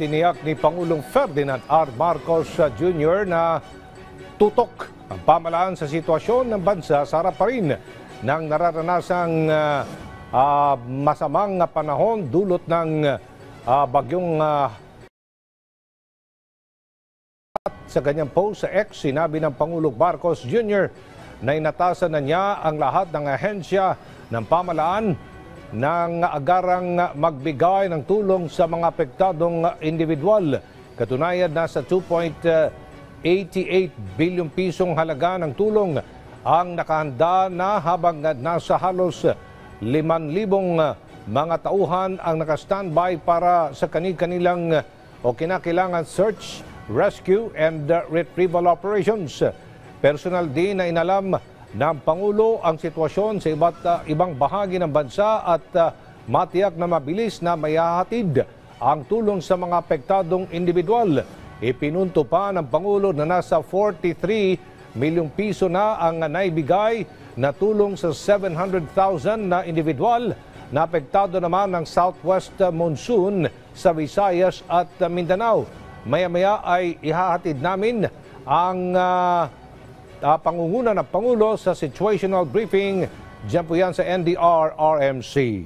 Tiniyak ni Pangulong Ferdinand R. Marcos Jr. na tutok ang pamahalaan sa sitwasyon ng bansa sa harap pa rin ng nararanasang masamang panahon dulot ng bagyong sa kanyang post sa X. Sinabi ng Pangulong Marcos Jr. na inatasan na niya ang lahat ng ahensya ng pamahalaan nang agarang magbigay ng tulong sa mga apektadong individual. Katunayan, nasa 2.88 bilyong pisong halaga ng tulong ang nakahanda na, habang nasa halos 5,000 mga tauhan ang nakastandby para sa kanilang o kinakailangan search, rescue and retrieval operations. Personal din na inalam ng Pangulo ang sitwasyon sa ibang bahagi ng bansa at matiyak na mabilis na maihahatid ang tulong sa mga apektadong individual. Ipinunto pa ng Pangulo na nasa 43 milyong piso na ang naibigay na tulong sa 700,000 na individual na apektado naman ng southwest monsoon sa Visayas at Mindanao. Maya-maya ay ihahatid namin ang pangunguna ng Pangulo sa situational briefing. Diyan po yan sa NDR-RMC.